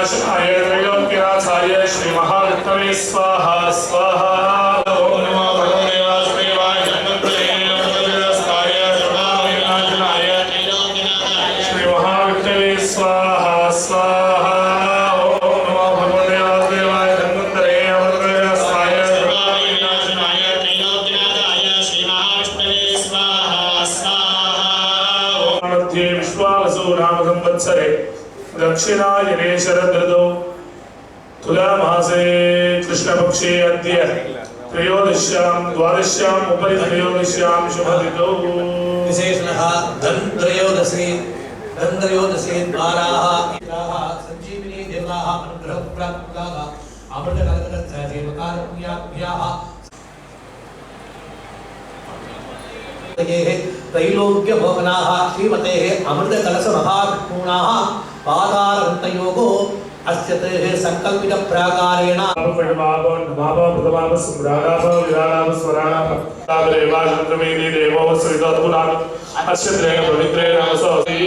विनाशनाय त्रैलोक्यनाथाय श्री महाविष्णवे स्वाहा स्वाहा। ओम नमो भगवते वासुदेवाय धन्वन्तरिनाथाय सर्वविनाशनाय श्री महाविष्णवे स्वाहा स्वाहा। ओम नमो भगवते वासुदेवाय धन्वन्तरिनाथाय सर्वविनाशनाय त्रैलोक्यनाथाय श्री महाविष्णवे स्वाहा स्वाहा। मध्ये विश्वावसु नाम संवत्सरे दक्षिणायने शरदृतौ तुलामासे कृष्णपक्षे अद्य त्रयोदश्यां द्वादश्याम् उपरि त्रयोदश्यां शुभतिथौ विशेषणः धनत्रयोदशी द्वाराः संजीविनी देवाः अनुग्रहप्राप्ताः अमृतकलकलसेवकारपुण्याभ्याः त्रैलोक्यभोगनाः श्रीमतेः अमृतकलशमहाविष्णूनाः पादारन्तयोगो अस्यतेः संकल्पितप्राकारेण बाबा सुम्राणाः विराणाः स्वराणाः तावदेवा चन्द्रमेदि देवो सवितोऽद्भुतान् अश्यत्रेण पवित्रेण वसोऽसि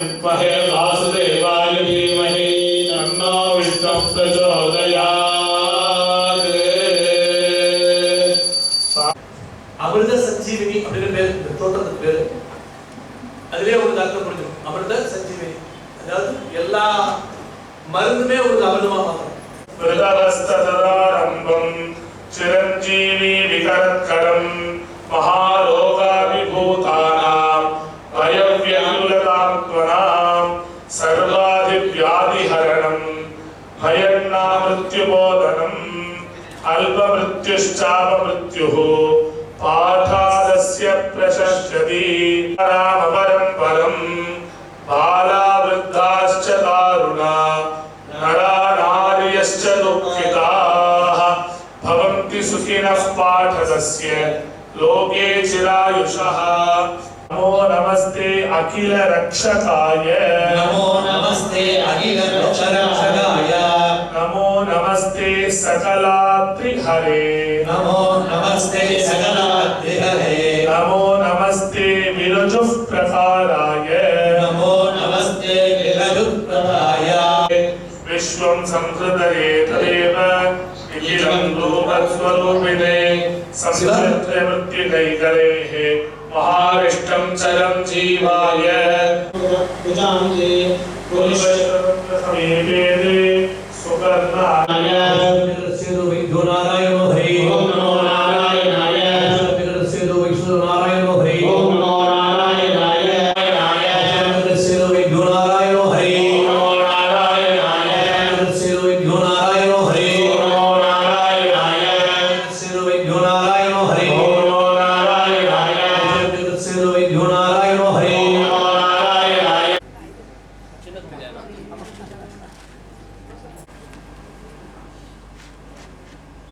विद्महे वासुदेवाय धीमहि तन्नो विष्णुः प्रचोदयात्। अमृत संजीविनी அப்படிங்கிற பேர் தோற்றத்துக்கு பேர். அதிலே ஒரு அர்த்தம் புரிஞ்சுக்கணும். அமிர்த சஞ்சீவினி அதாவது எல்லா மருந்துமே ஒரு அமிர்தமா மாறும். விரதவஸ்ததாரம்பம் சிரஞ்சீவி விகரத்கரம் மகாரோகாவிபூதானாம் பயவ்யகுலதாத்மனாம் சர்வாதிவ்யாதிஹரணம் பயன்னாமிருத்யுபோதனம் அல்பமிருத்யுஷ்சாபமிருத்யுः पाठादस्य प्रशस्यति रामपरं परं बाला वृद्धाश्च दारुणा नरा नार्यश्च दुःखिताः भवन्ति सुखिनः पाठदस्य लोके चिरायुषः। नमो नमस्ते अखिल रक्षकाय नमो नमस्ते अखिल रक्षकाय नमो नमस्ते सकलात्रिहरे नमो नमस्ते सकलात्रिहरे नमो नमस्ते विरजुः प्रकाराय नमो नमस्ते विरजुप्रदाय विश्वं संहृतये तदेव निखिलं रूपस्वरूपिणे संहृत्यमृत्युकैकरेः महारिष्टं चरं जीवाय पूजान्ते पुरुषसमीपेदे सुकर्णाय नारायण हरि ओम नमो नारायणाय विष्णु नारायण हरि ओम नमो नारायणाय नारायण हरि नमो नारायणाय विष्णु नारायण हरि नमो नारायणाय नारायण हरि नमो नारायणाय नारायण हरि नमो नारायणाय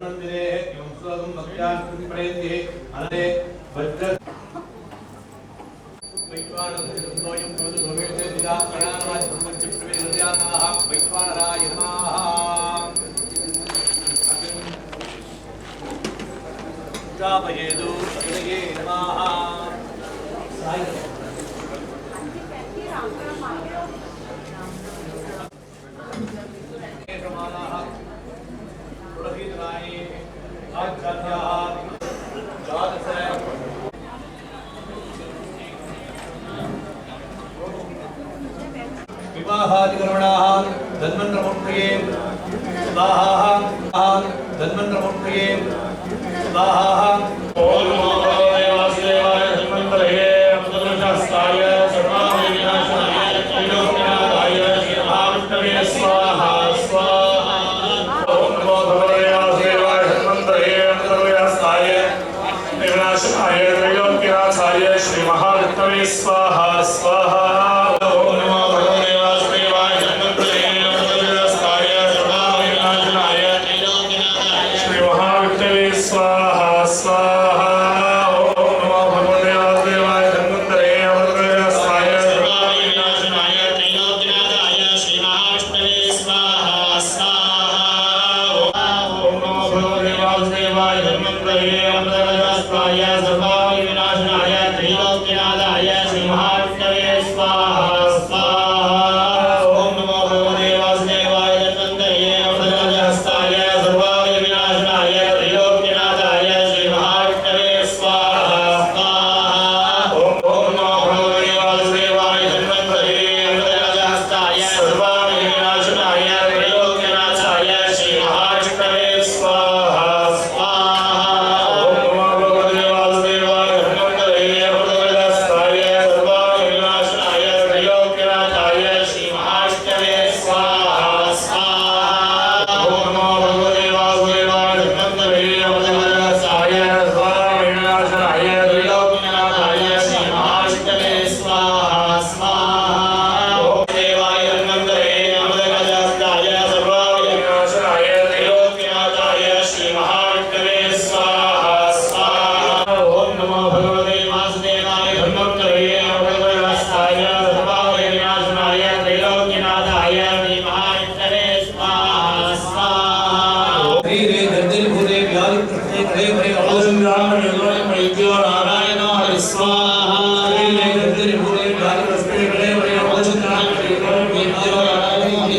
मंदिरे एवं स्वगम भक्त्यान प्रतिपडेति अनले वज्र वैश्वानरयों कवच भवेते दिला प्राणानाय ब्रह्मच्च प्रवेदयानाः वैश्वानराय नमः जापयेदु अग्नये नमः साई विवाहादिकर्मणाः धन्वन्तरमूर्तये स्वाहा धन्वन्तरमूर्तये स्वाहा ओम नमो भगवते वासुदेवाय धन्वन्तरये अमृतकलशाय सर्वाभिविनाशाय त्रैलोक्यनाथाय श्री महाविष्णवे स्वाहा स्वाहा। ओम नमो भगवते वासुदेवाय धन्वन्तरये अमृतकलशाय विनाशनाय त्रैलोक्यनाथाय श्री महाविष्णवे स्वाहा स्वाहा। ओम नमो भगवते वासुदेवाय धन्वन्तरये अमृतकलशाय सर्वाभिविनाशाय श्री महाविष्णवे स्वाहा स्वाहा। ओम नमो भगवते वासुदेवाय धन्वन्तरये अमृतकलशाय सर्वाभिविनाशाय त्रैलोक्यनाथाय श्री महाविष्णवे स्वाहा स्वाहा। ओम नमो भगवते वासुदेवाय धन्वन्तरये अमृतकलशाय सर्वाभिविनाशाय त्रैलोक्यनाथाय श्री महाविष्णवे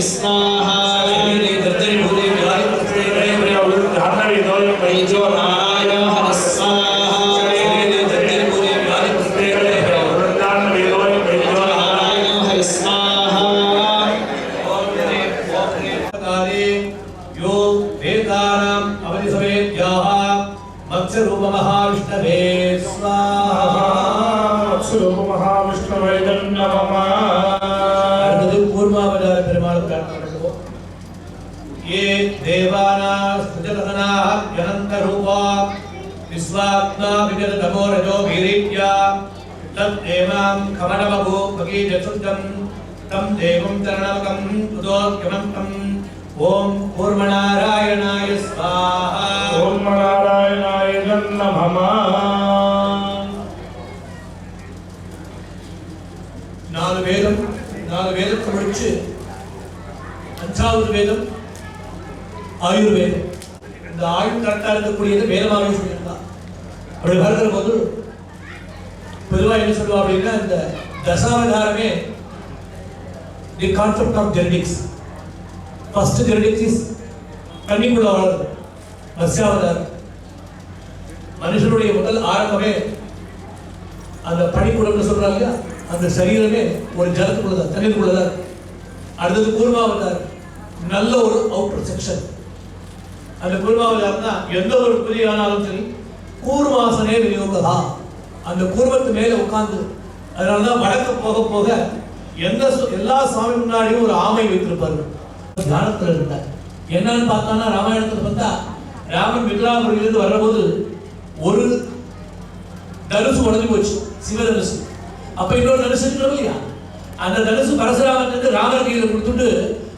स्वाहा शरीरे दर्जनि भूते व्याधि प्रस्ते गणे भरे अवृत धारणि दोयं तेजो नारायण हरि स्वाहा शरीरे दर्जनि भूते व्याधि प्रस्ते गणे भरे अवृत धारणि दोयं तेजो नारायण हरि स्वाहा काले यो वेदानाम् अवधिसमेत्याः मत्स्यरूप महाविष्णवे स्वाहा स्वरूप महाविष्णवे नमः அடுத்தது கூர்மாவதார பெருமாள் பிரார்த்தனை பண்ணுவோம் ये देवानां स्तुतिरतनाः अनन्त रूपा विश्वात्मा विगततमो रजो वीर्या तद्देवां कमलमभू भगीजसुद्धं तं देवं चरणमकं उदोद्यमन्तं ओम कूर्मनारायणाय स्वाहा ओम नारायणाय नमः நாலு வேதம் முடிச்சு அஞ்சாவது வேதம் ஆயுர்வேதம். இந்த ஆயுள் கரெக்டா இருக்கக்கூடியது வேதமாகவே சொல்லியிருந்தான். அப்படி பார்க்கிற போது பொதுவாக என்ன சொல்லுவா அப்படின்னா இந்த தசாவதாரமே the concept of genetics. First genetics is கன்னிக்குள்ள வளருது. மத்ஸ்யாவதாரம் மனுஷனுடைய முதல் ஆரம்பமே அந்த பனிக்குடம்னு சொல்றாங்க இல்லையா, அந்த சரீரமே ஒரு ஜலத்துக்குள்ளதான், தண்ணீருக்குள்ளதான். அடுத்தது கூர்மாவதாரம், நல்ல ஒரு அவுட்டர் செக்ஷன். அந்த கூர்மாவதாரம் தான் எந்த ஒரு புதிய ஆனாலும் சரி கூர்மாசனே விநியோகதா, அந்த கூர்மத்து மேல உட்கார்ந்து. அதனாலதான் வடக்கு போக போக எல்லா சுவாமி முன்னாடியும் ஒரு ஆமை வைத்திருப்பார்கள். தியானத்துல இருந்தார். என்னன்னு பார்த்தானா ராமாயணத்துல பார்த்தா ராமன் விக்ராபுரியிலிருந்து வர்றபோது ஒரு தனுசு உடஞ்சு போச்சு, சிவதனுசு. அப்ப இன்னொரு தனுசு இருக்கிறோம் இல்லையா, அந்த தனுசு பரசுராமனுக்கு ராமர் கையில கொடுத்துட்டு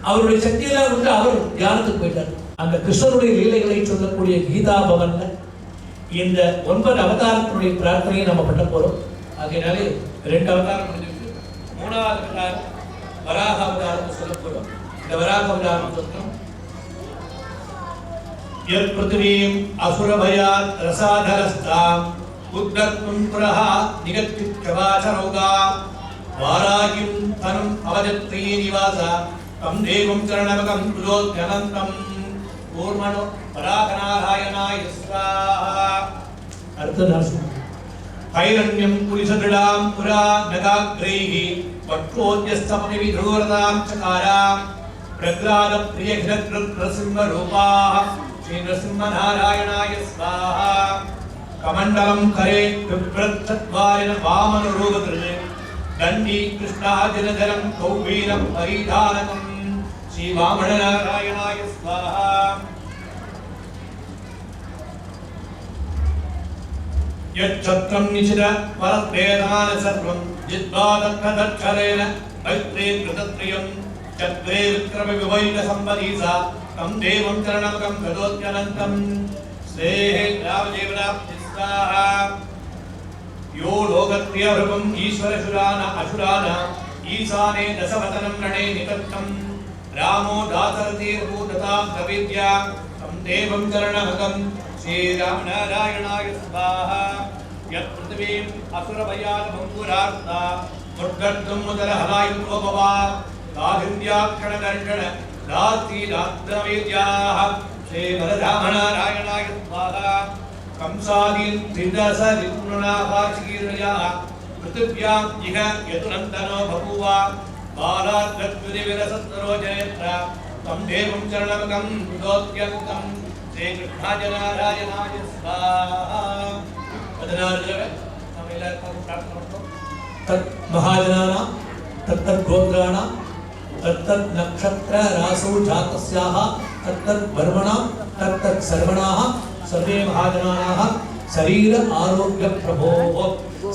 அவருடைய சக்தியெல்லாம் கொடுத்து அவர் தியானத்துக்கு போயிட்டார். அந்த கிருஷ்ணனுடைய லீலைகளை சொல்லக்கூடிய கீதா பவன்ல இந்த 9 அவதாரத்தினுடைய பிரார்த்தனையை நம்ம பண்ண போறோம். அதனாலே 2 அவதாரம் முடிஞ்சிருக்கு. 3வது அவதாரம் வராக அவதாரம் சொல்ல போறோம். இந்த வராக அவதாரம் சொல்றோம். யத் பிருத்திவீம் அசுரபயாத் ரசாதரஸ்தாம் உத்ரத்தும் புரஹ நிகத்கித்யவாசரௌகா வாராகிம் தனம் அவஜத்ரீ நிவாச தம் தேவம் சரணமகம் புஜோத்யனந்தம் கூர்மணோ பராகநாராயணாய ஸ்வாஹா. அடுத்த நாசம் கைரண்யம் புலிசதிடாம் புரா நகாக்ரைஹி வக்ரோத்யஸ்தமனி விதூரதாம் சகாராம் பிரக்லாத பிரியகிரத்ருத்ரசிம்ம ரூபாः ஸ்ரீ நரசிம்மநாராயணாய ஸ்வாஹா. கமண்டலம் கரே விப்ரத்வாரின வாமன ரூபகிருதே தண்டி கிருஷ்ணாஜனதரம் கௌபீரம் பரிதானகம் ஸ்ரீ வாமனநாராயணாய ஸ்வாஹா. யச்சத்ரம் நிசித பரத்வேதான சர்வம் ஜித்வாதக்கதச்சரேன மைத்ரே கிருதத்ரியம் சத்ரே விக்ரம விவைக சம்பதீசா தம் தேவம் சரணமகம் கதோத்யனந்தம் ஸ்நேஹே ராமதேவனாப்தி ஸ்வாஹா. யோ லோகத்ரியவருபம் ஈஸ்வரசுரான அசுரான ஈசானே தசவதனம் ரணே நிகத்தம் ராமோ தாசரதீர்பூததாம் கவித்யா தம் தேவம் சரணமகம் ஸ்ரீராமநாராயணாய ஸ்வாஹா. யத் பிருத்திவீம் அசுரபயாத் பங்குரார்த்தா முட்கர்த்தும் முதல ஹலாயுத்ரோபவா தாகிருத்யாக்கண தர்ஷன தாத்தி தாத்ரவேத்யாஹ ஸ்ரீ வரராமநாராயணாய ஸ்வாஹா. கம்சாதீன் திரிதசரித்ருணாபாசிகீர்ணயாஹ பிருத்திவ்யாம் இஹ யதுநந்தனோ பபூவா பாலாத்ரத்விதிவிரசத்வரோ ஜனேத்ர தம் தேவம் சரணமகம் புதோத்யந்தம் ஸ்ரீ கிருஷ்ணாஜநாராயணாய ஸ்வாஹா. 16 தடவை நாம் எல்லாரும் பிரார்த்தனை பண்ணுவோம். தத் மகாஜனானா தத்தத் கோத்ரானா தத்தத் நக்ஷத்ர ராசோ ஜாதஸ்யாஹ தத்தத் வர்மணா தத்தத் சர்வணாஹ सर्वे महाजनाः शरीर आरोग्य प्रभो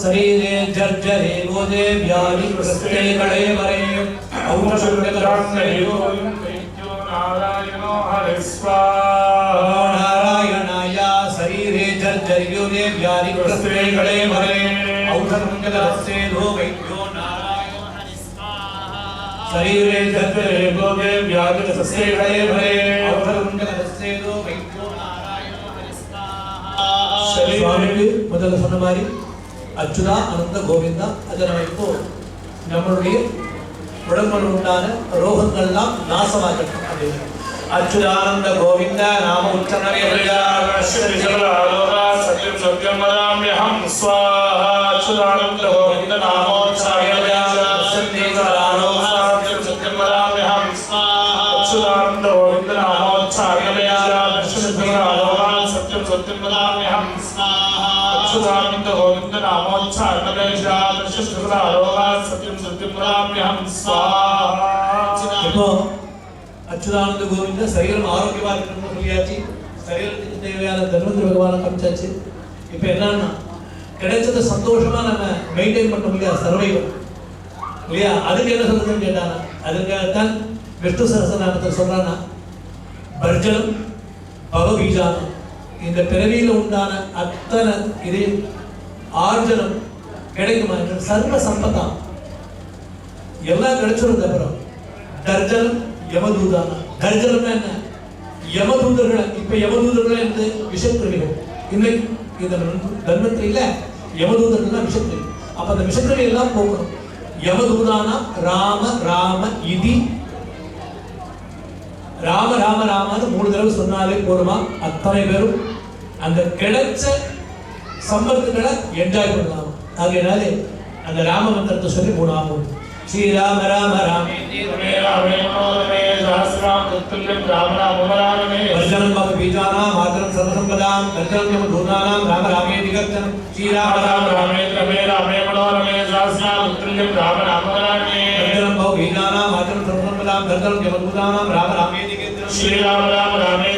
शरीरे जर्जरे गोदे व्याधि प्रस्ते कळे वरे औषधग्रान्यो नारायणो हरि स्वाहा. नारायणाय शरीरे जर्जरे व्याधि प्रस्ते कळे वरे औषधग्रस्ते लो वैद्यो नारायणो हरि स्वाहा. शरीरे जर्जरे गोदे व्याधि प्रस्ते कळे वरे औषधग्रस्ते लो वैद्यो சுவாமிக்கு முதல்ல சொன்ன மாதிரி அச்சுதா அனந்த கோவிந்தா. அதை நம்ம இப்போ நம்மளுடைய உடம்புல உண்டான ரோகங்கள்லாம் நாசமாகட்டும் அப்படின்னு. அச்சுதானந்த கோவிந்த நாம உச்சரணமே सत्यं सत्यं वदाम्यहं स्वाहा अच्युतानन्द गोविन्द नामोच्चार्यमेव सत्यं सत्यं वदाम्यहं स्वाहा अच्युतानन्द गोविन्द नामोच्चार्यमेव सत्यं सत्यं वदाम्यहं स्वाहा अच्युतानन्द गोविन्द नामोच्चार्यमेव सत्यं सत्यं वदाम्यहं स्वाहा. இப்போ அச்சுதானந்த கோவிந்த சரீரம் ஆரோக்கியமாக இருக்கணும்னு சொல்லியாச்சு, சரீரத்துக்கு தேவையான தர்மந்திர பகவானை காமிச்சாச்சு. இப்போ என்னன்னா கிடைச்சத சந்தோஷமா நம்ம மெயின்டைன் பண்ண முடியாது, சர்வைவல் இல்லையா? அதுக்கு என்ன சொல்றதுன்னு கேட்டானா, அதுக்காகத்தான் விஷ்ணு சஹஸ்ரநாமத்தை சொல்றானா, பர்ஜனம் பவபீஜானம், இந்த பிறவியில் உண்டான அத்தனை இதே ஆர்ஜனம் கிடைக்குமா என்று சர்வ சம்பதம் எல்லாம் கிடைச்சிருந்த அப்புறம் தர்ஜனம் யமதூதான. தர்ஜனம்னா என்ன? யமதூதர்களை, இப்ப யமதூதர்களை என்று விஷக்கிருமிகள் இன்னைக்கு இந்த தர்மத்தில யமதூதர்கள் விஷக்கிருமி. அப்ப அந்த விஷக்கிருமி எல்லாம் போகணும். யமதூதானா ராம ராம இதி, ராம ராம ராமன்னு 3 தடவை சொன்னாலே போதுமா, அத்தனை பேரும் அந்த கிடைச்ச சம்பத்துக்களை என்ஜாய் பண்ணலாம். ஆகையினாலே அந்த ராம மந்திரத்தை சொல்லி 3 ஆகும். ஸ்ரீராம ராம ராமே रामे मनोरमे सहस्राम तुल्यं राम नाम वरानमे वर्जनं मम बीजानां मातरं सर्वसंपदां वर्जनं मम धूनानां राम रामे निगतं श्रीराम राम रामे रामे मनोरमे सहस्राम तुल्यं राम नाम वरानमे वर्जनं मम बीजानां मातरं सर्वसंपदां वर्जनं मम धूनानां राम रामे निगतं श्रीराम रामे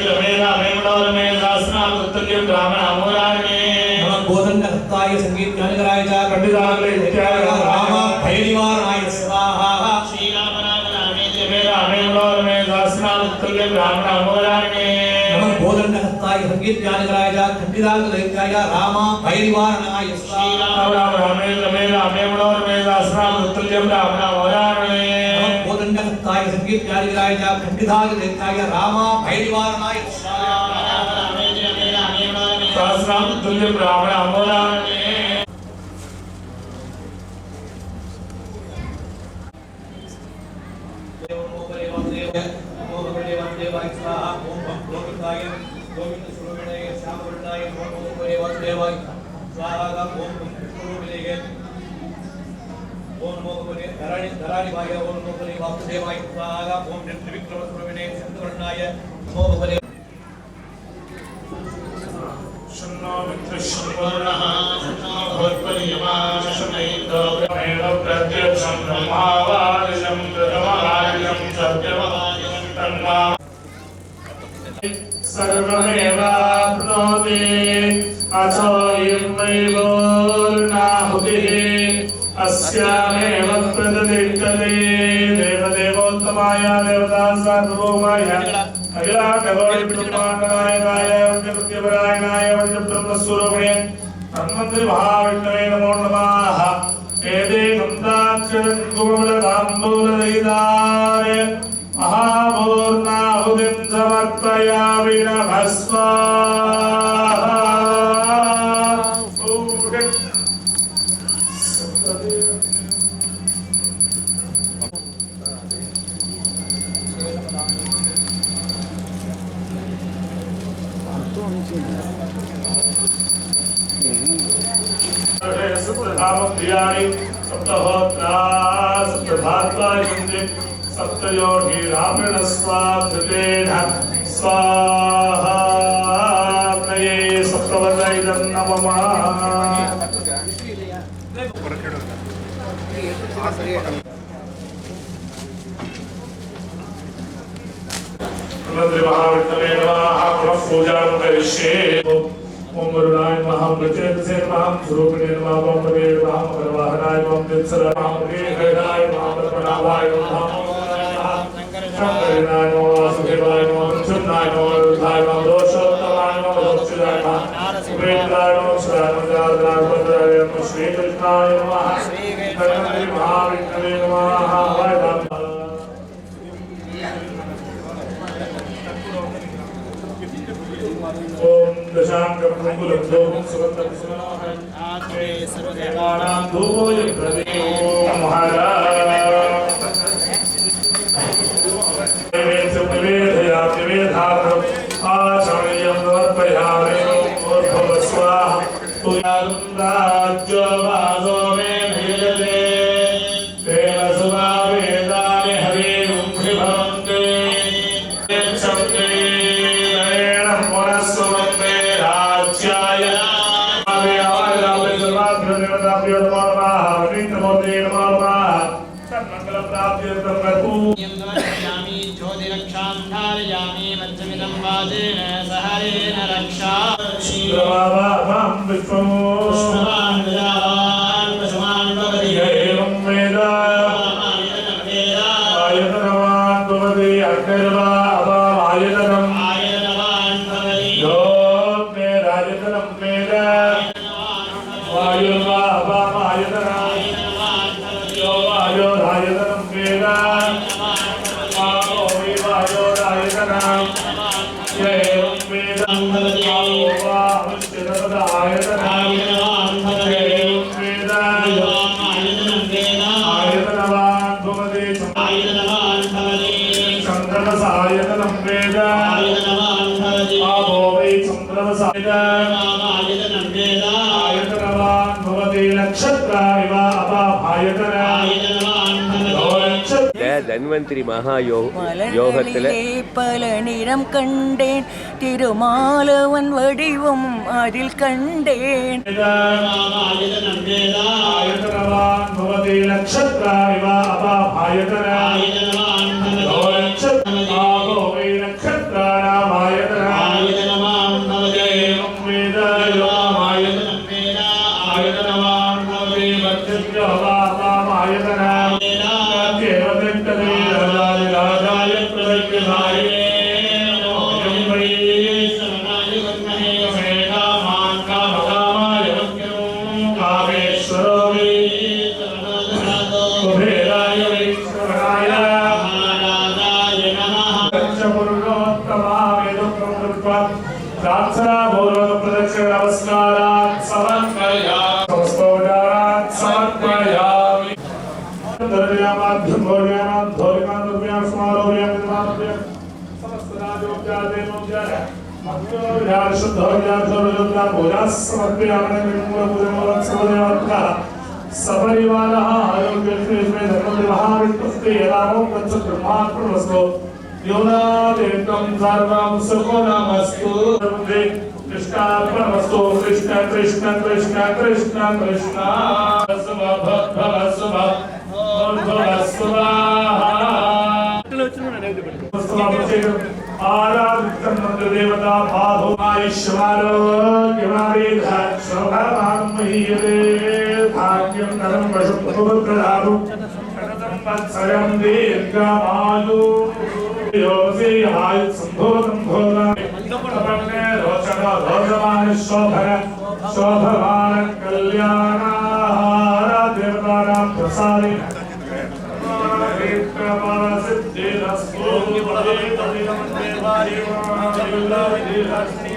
रामे मनोरमे सहस्राम तुल्यं राम नाम वरानमे नमः गोदंड हस्ताय संगीत ज्ञानकराय च पंडिताग्रे नित्याय राम भयनिवारणाय स्वाहा श्रीराम रामे मनोरमे सहस्राम तुल्यं राम नाम वरानमे नमः गोदंड हस्ताय संगीत ज्ञानकराय च पंडिताग्रे नित्याय राम भयनिवारणाय स्वाहा रामे मनोरमे सहस्राम तुल्यं राम नाम वरानमे नमः गोदंड हस्ताय संगीत ज्ञानकराय च पंडिताग्रे नित्याय राम भयनिवारणाय स्वाहा सहस्राम तुल्यं राम नाम वरानमे शन्नो मित्रशन्वरुणः शन्नो भवत्पर्यमा शनैन्द्रो ब्रह्मेण प्रत्यक्षं ब्रह्मावादिशं प्रथमवादिशं सत्यमवादिशं तन्मा सर्वमेवाप्नोति अथो यद्वैवोर्नाहुतिः अस्यामेव प्रतिष्ठते देवदेवोत्तमाय देवता सार्वभौमाय अखिलाण्डकोटिब्रह्माण्डनायकाय वन्द्यपरायणाय वन्द्यब्रह्मस्वरूपिणे तन्मन्त्रि महाविष्णवे नमो नमः एते नन्दाक्षरकुमलताम्बूलदयिताय महापूर्णाहुतिं समर्पयामि नमः स्वाहा सप्तधामप्रियाणि सप्तहोत्रा सप्तधात्वायुञ्जे सप्तयोगिरामृणस्वाकृतेन स्वाहा प्रये सप्तवदयिदं नमः महाविष्णवे नमः पुनः पूजां करिष्ये ओम वरुणाय नमः प्रचेतसे नमः स्वरूपिणे नमः ओम भवे नमः मकरवाहनाय नमः दित्सराय नमः वेदाय नमः पद्मनाभाय नमः शंकराय नमः वासुदेवाय नमः प्रसन्नाय नमः रुद्राय नमः दोषोत्तमाय नमः दोक्षिताय नमः सुप्रेताय नमः श्रीरामचन्द्राय नमः श्रीकृष्णाय नमः श्री महाविष्णवे नमः ओम दशांगकुलं दोहं सुगन्धं सुमनोहरं आत्मे सर्वदेवानां धूमोऽयं प्रदेवो महाराज मंगल प्राप्त्यर्थं कर्पूर यमयामि ज्योतिरक्षां धारयामि मज्जमिदं वाजेन सहरेण रक्षा श्रीरामं विष्णु पुष्पवान् विदावान् पशुमान् भवति एवं वेद आयतनवान् भवति अग्निर्वा अपामायतनम् आयतनवान् भवति यो मे राजतनं वेद वायुर्वा अपामायतनम् यो वायो राजतनं वेद आपो वै वायो राजतनम् एवं वेद आपो वा अवश्यतपद आयतनम् एवं वेद आयतनवान् भवति चन्द्रमसायतनं वेद आपो वै चन्द्रमसायतनम् आयतनवान् भवति नक्षत्र इव अपाभायतनम् தன்வந்திரி மகா யோகத்தில் பல நிறம் கண்டேன் திருமாலவன் வடிவம் அதில் கண்டேன் आयतनवान् भवति नक्षत्र इव अपाभायतनम् आपो वै नक्षत्राणामायतनम् एवं वेद आयतनवान् भवति मध्यस्य वा अपामायतनम् राजाय प्रदक्षिणाय ओम वै शरणाय विद्महे मेधामान् कामकामाय कामेश्वरो वै कुबेराय वै शरणाय पुरुषोत्तमाय दुःखं कृत्वा प्रार्थना पूर्वक प्रदक्षिण नमस्कारात् समर्पयामि समस्तोपचारात् समर्पयामि दर्शयामाध्यं भोजयामात् धौलिकान् द्रव्यान् समारोहयामि निर्माणोपयामि समस्तराजोपचार देवोपचार अग्निोपचार शुद्धोपचार सर्वोपचार पूजा समर्पयामि निर्मूलपूजनमूलं सर्वदेवत्वः सपरिवारः आरोग्यश्रेष्ठे धर्मदेवहाविष्टस्ते रामो तत्सत् ब्रह्मार्पणमस्तु योनादेकं सर्वं सुखोनमस्तु कृष्णार्पणमस्तु कृष्ण कृष्ण कृष्ण कृष्ण कृष्ण आराधितं मंत्रदेवता भागोमाईश्वरोग्यमारेधाक्षोभामान्महीयते भाग्यं धनं वशुपुत्रदारु संवत्सरं दीर्घमायु योऽसि आयुत्सम्भूतं भोगानि रोचन रोचमान शोभन शोभमान कल्याणाराध्यवतानां प्रसादे सिद्धिरस्तु तदिदं देवायुर्लक्ष्मी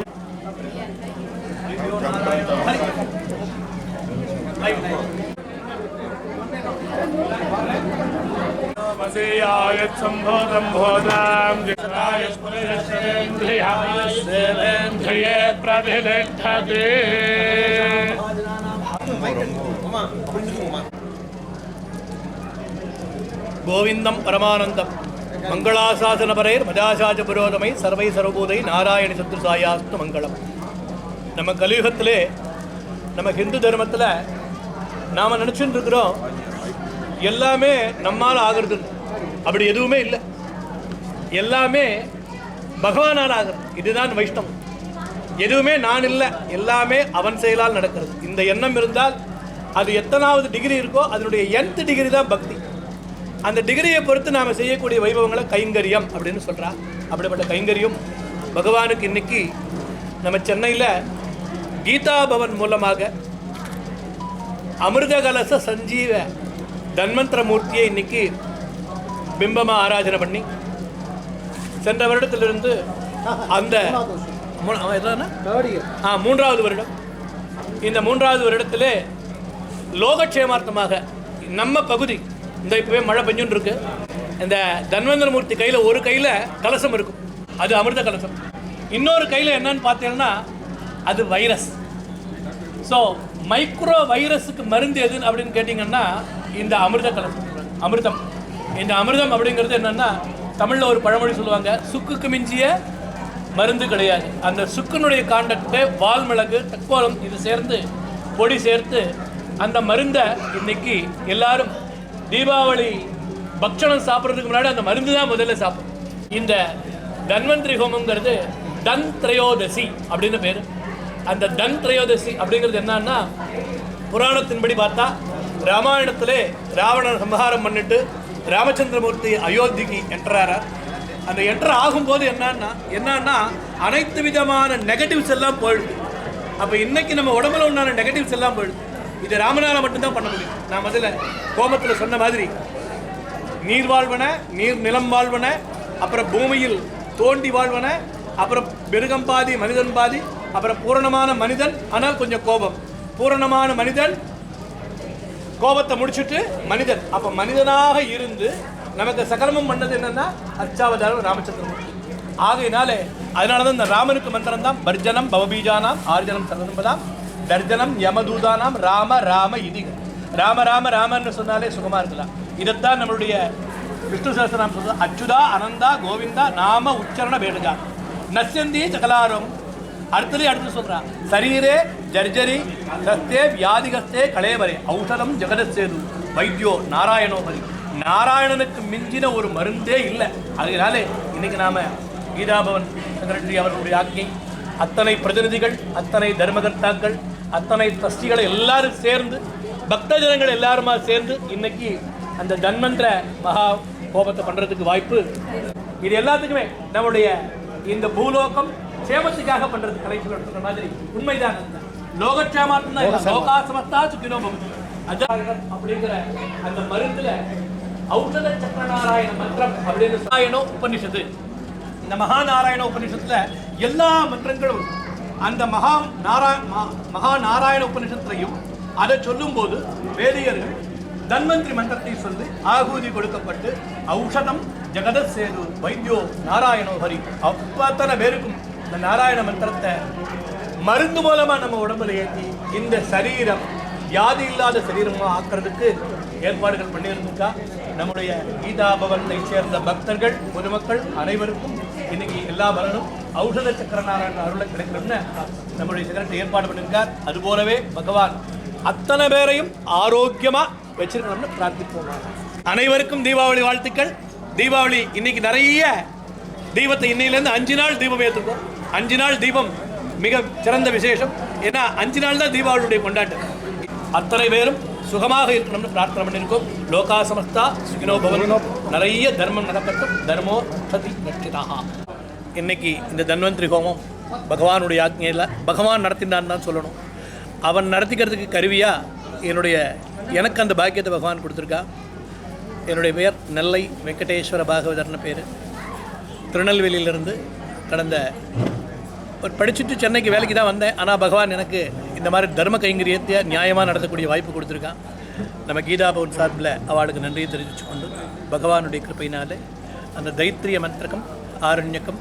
सम्भोदं भोदां जिताय स्फुरेन्द्रिये प्रतिष्ठते கோவிந்தம் பரமானந்தம் மங்களாசாசனபரைர் மதாசாஜ புரோதமை சர்வை சர்வபூதை நாராயண சத்ருசாயாஸ்து மங்களம். நம்ம கலியுகத்திலே நம்ம ஹிந்து தர்மத்தில் நாம் நினச்சிட்டு இருக்கிறோம் எல்லாமே நம்மால் ஆகிறது. அப்படி எதுவுமே இல்லை. எல்லாமே பகவானால் ஆகிறது. இதுதான் வைஷ்ணவம். எதுவுமே நான் இல்லை, எல்லாமே அவன் செயலால் நடக்கிறது. இந்த எண்ணம் இருந்தால் அது எத்தனாவது டிகிரி இருக்கோ அதனுடைய nth டிகிரி தான் பக்தி. அந்த டிகிரியை பொறுத்து நாம் செய்யக்கூடிய வைபவங்களை கைங்கரியம் அப்படின்னு சொல்கிறா. அப்படிப்பட்ட கைங்கரியம் பகவானுக்கு இன்னைக்கு நம்ம சென்னையில் கீதா பவன் மூலமாக அமிர்த கலச சஞ்சீவ தன்வந்திர மூர்த்தியை இன்னைக்கு பிம்பமாக ஆராதனை பண்ணி சென்ற வருடத்திலிருந்து அந்த மூன்றாவது வருடம், இந்த மூன்றாவது வருடத்திலே லோகக்ஷேமார்த்தமாக நம்ம பகுதி இந்த இப்போவே மழை பெஞ்சுன்னு இருக்கு. இந்த தன்வந்திர மூர்த்தி கையில் ஒரு கையில் கலசம் இருக்கும், அது அமிர்த கலசம். இன்னொரு கையில் என்னன்னு பார்த்தீங்கன்னா அது வைரஸ். ஸோ மைக்ரோ வைரஸுக்கு மருந்து எது அப்படின்னு கேட்டிங்கன்னா இந்த அமிர்த கலசம், அமிர்தம். இந்த அமிர்தம் அப்படிங்கிறது என்னென்னா தமிழில் ஒரு பழமொழி சொல்லுவாங்க, சுக்குக்கு மிஞ்சிய மருந்து கிடையாது. அந்த சுக்குனுடைய காண்டக்ட்டு வால்மிளகு தக்கோலம் இது சேர்ந்து பொடி சேர்த்து அந்த மருந்தை இன்னைக்கு எல்லாரும் தீபாவளி பக்ஷணம் சாப்பிட்றதுக்கு முன்னாடி அந்த மருந்து தான் முதல்ல சாப்பிடும். இந்த தன்வந்திரி ஹோமங்கிறது தன் திரையோதசி அப்படின்னு பேர். அந்த தன் திரையோதசி அப்படிங்கிறது என்னன்னா, புராணத்தின்படி பார்த்தா ராமாயணத்திலே ராவணன் சம்ஹாரம் பண்ணிட்டு ராமச்சந்திரமூர்த்தி அயோத்திக்கு என்ட்ராரார். அந்த என்ட்ரு ஆகும்போது என்னன்னா அனைத்து விதமான நெகட்டிவ்ஸ் எல்லாம் போயிடுது. அப்போ இன்னைக்கு நம்ம உடம்புல உண்டான நெகட்டிவ்ஸ் எல்லாம் போயிடுது. இது ராமனால மட்டும்தான் பண்ண முடியும். நான் முதல்ல கோமத்தில் சொன்ன மாதிரி நீர் வாழ்வன, நீர் நிலம் வாழ்வன, அப்புறம் பூமியில் தோண்டி வாழ்வன, அப்புறம் மிருகம் பாதி மனிதன் பாதி, அப்புறம் பூரணமான மனிதன் ஆனால் கொஞ்சம் கோபம், பூரணமான மனிதன் கோபத்தை முடிச்சுட்டு மனிதன். அப்போ மனிதனாக இருந்து நமக்கு சகலமும் பண்ணது என்னன்னா அர்ச்சாவதாரம் ராமச்சந்திரமூர்த்தி. ஆகையினாலே அதனால தான் இந்த ராமனுக்கு மந்திரம் தான் பர்ஜனம் பவபீஜானாம் ஆர்ஜனம் சர்வதம்பதாம் தர்ஜனம் யமதூதானாம் ராம ராம இதி. ராம ராம ராமன்னு சொன்னாலே சுகமாக இருக்கலாம். இதைத்தான் நம்மளுடைய விஷ்ணு சஹஸ்ரநாமம் சொல்றது. அச்சுதா அனந்தா கோவிந்தா நாம உச்சரண வேடுகா நஸ்யந்தி சகலாரம். அடுத்து சொல்றா சரீரே ஜர்ஜரி சஸ்தே வியாதிகஸ்தே கலேவரே ஔஷதம் ஜெகதசேது வைத்தியோ நாராயணோபரி. நாராயணனுக்கு மிஞ்சின ஒரு மருந்தே இல்லை. அதனாலே இன்னைக்கு நாம கீதாபவன் செக்ரட்டரி அவர்களுடைய ஆக்கை, அத்தனை பிரதிநிதிகள், அத்தனை தர்மகர்த்தாக்கள், அத்தனை ட்ரஸ்டிகளை எல்லாரும் சேர்ந்து, பக்த ஜனங்கள் எல்லாருமா சேர்ந்து இன்னைக்கு அந்த தன்வந்திர மகா கோபத்தை பண்றதுக்கு வாய்ப்பு. இது எல்லாத்துக்குமே நம்முடைய இந்த பூலோகம் சேமத்துக்காக பண்றது. கலைச்சல் சொல்ற மாதிரி உண்மைதான். லோகக்ஷேமாத்தான் இல்ல, லோகாசமஸ்தா சுக்கினோ பவந்து. அஜாகரம் அப்படிங்கிற அந்த மருந்துல ஔஷத சக்கரநாராயண மந்திரம் அப்படின்னு நாராயண உபனிஷத்து. இந்த மகாநாராயண உபனிஷத்துல எல்லா மந்திரங்களும் அந்த மகா நாராயண உபனிஷத்துலையும் அதை சொல்லும் போது வேதியர்கள் தன்வந்திரி மந்திரத்தை சொல்லி ஆகூதி கொடுக்கப்பட்டு ஔஷதம் ஜெகதத் சேது வைத்தியோ நாராயணோ ஹரி. அத்தனை பேருக்கும் இந்த நாராயண மந்திரத்தை மருந்து மூலமா நம்ம உடம்புல ஏற்றி இந்த சரீரம் வியாதி இல்லாத சரீரமாக ஆக்கிறதுக்கு ஏற்பாடுகள் பண்ணியிருந்துக்கா. நம்முடைய கீதா பவனை சேர்ந்த பக்தர்கள் பொதுமக்கள் அனைவருக்கும் இன்னைக்கு எல்லா பலனும் ஔஷத சக்கரநாராயண அருளை கிடைக்கணும்னு நம்முடைய செக்ரட்டரி ஏற்பாடு பண்ணியிருக்கார். அதுபோலவே பகவான் அத்தனை பேரையும் ஆரோக்கியமா வச்சிருக்கணும்னு பிரார்த்திப்போம். அனைவருக்கும் தீபாவளி வாழ்த்துக்கள். தீபாவளி இன்னைக்கு நிறைய தீபத்தை இன்னையிலேருந்து 5 நாள் தீபம் ஏற்றுக்கோம். 5 நாள் தீபம் மிக சிறந்த விசேஷம். ஏன்னா 5 நாள் தான் தீபாவளியுடைய கொண்டாட்டம். அத்தனை பேரும் சுகமாக இருக்கணும்னு பிரார்த்தனை பண்ணியிருக்கோம். லோகா சமஸ்தா சுகினோ பவனோ. நிறைய தர்மம் நடக்கட்டும். தர்மோ சதி ரட்சிதாக. இன்னைக்கு இந்த தன்வந்திரி ஹோமம் பகவானுடைய ஆக்ஞையில் பகவான் நடத்தினான்னு தான் சொல்லணும். அவன் நடத்திக்கிறதுக்கு கருவியா எனக்கு அந்த பாக்கியத்தை பகவான் கொடுத்துருக்கா. என்னுடைய பேர் நெல்லை வெங்கடேஸ்வர பாகவதர்னு பேர். திருநெல்வேலியிலிருந்து கடந்த படிச்சுட்டு சென்னைக்கு வேலைக்கு தான் வந்தேன். ஆனால் பகவான் எனக்கு இந்த மாதிரி தர்ம கைங்கரியத்தை நியாயமாக நடத்தக்கூடிய வாய்ப்பு கொடுத்துருக்கான். நம்ம கீதா பவன் சார்பில் அவளுக்கு நன்றியை தெரிவித்து கொண்டு பகவானுடைய கிருப்பையினாலே அந்த தைத்திரிய மந்திரகம் ஆரண்யக்கம்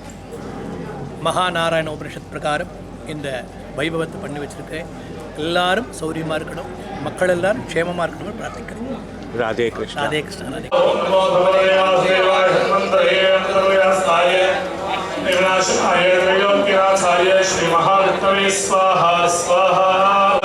மகாநாராயண உபனிஷத் பிரகாரம் இந்த வைபவத்தை பண்ணி வச்சுருக்கேன். எல்லாரும் சௌரியமாக இருக்கணும், மக்கள் எல்லாரும் க்ஷேமமாக இருக்கணும்னு பிரார்த்திக்கிறேன். ராதே கிருஷ்ணா. ராதே கிருஷ்ணா. ராதே श्री महाविष्णवे स्वाहा स्वाहा।